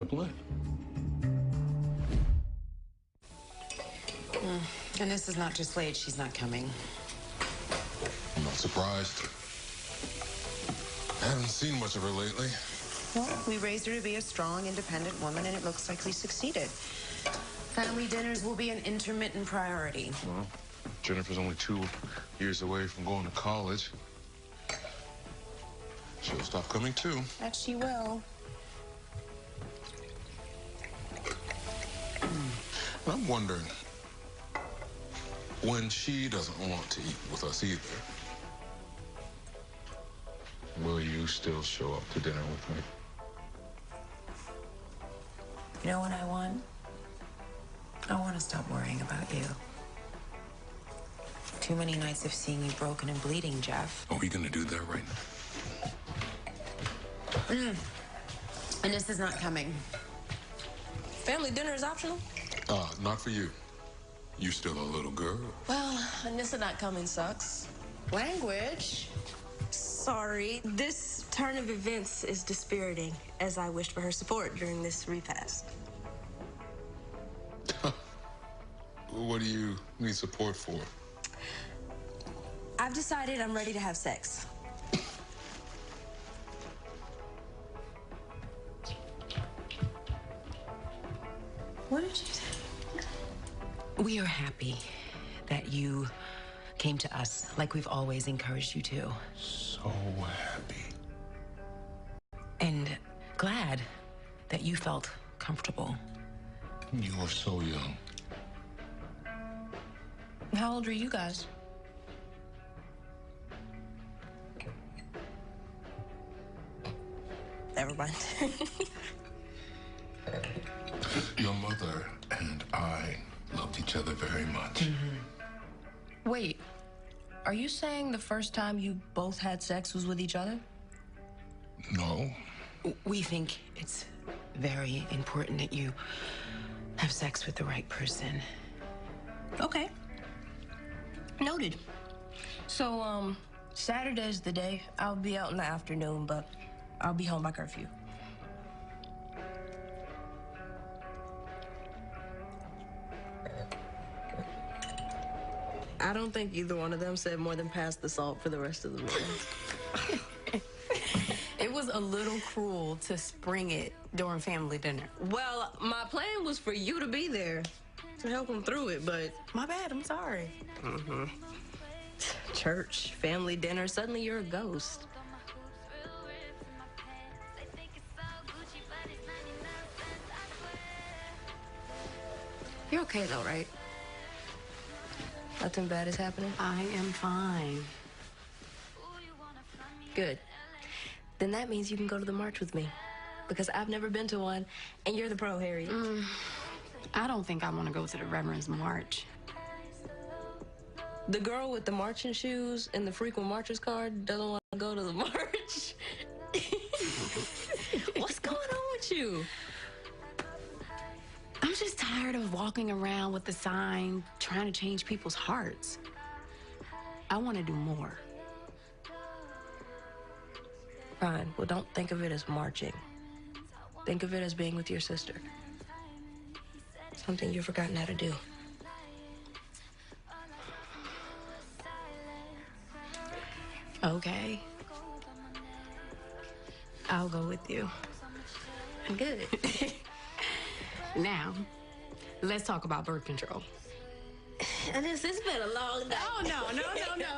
Play. Anissa's not just late, she's not coming. I'm not surprised. I haven't seen much of her lately. Well, we raised her to be a strong, independent woman, and it looks like we succeeded. Family dinners will be an intermittent priority. Well, Jennifer's only 2 years away from going to college. She'll stop coming too. That she will. And I'm wondering, when she doesn't want to eat with us either, will you still show up to dinner with me? You know what I want? I want to stop worrying about you. Too many nights of seeing you broken and bleeding, Jeff. Are we gonna do that right now? Anissa's not coming. Family dinner is optional? Not for you. You're still a little girl. Well, Anissa not coming sucks. Language. Sorry. This turn of events is dispiriting, as I wished for her support during this repast. What do you need support for? I've decided I'm ready to have sex. What did you say? We are happy that you came to us like we've always encouraged you to. So happy. And glad that you felt comfortable. You are so young. How old are you guys? Never mind. Your mother and I loved each other very much. Wait, are you saying the first time you both had sex was with each other? No. We think it's very important that you have sex with the right person. Okay. Noted. So, Saturday's the day. I'll be out in the afternoon, but I'll be home by curfew. I don't think either one of them said more than pass the salt for the rest of the meal. It was a little cruel to spring it during family dinner. Well, my plan was for you to be there to help him through it, but My bad, I'm sorry. church, family dinner, suddenly you're a ghost. You're okay though, right? Nothing bad is happening? I am fine. Good. Then that means you can go to the march with me. Because I've never been to one, and you're the pro, Harriet. I don't think I want to go to the Reverend's March. The girl with the marching shoes and the frequent marchers card doesn't want to go to the march. What's going on with you? I'm just tired of walking around with the sign trying to change people's hearts. I want to do more. Fine. Well, don't think of it as marching. Think of it as being with your sister. Something you've forgotten how to do. Okay. I'll go with you. Good. Now, let's talk about birth control. And it's been a long day. Oh, no.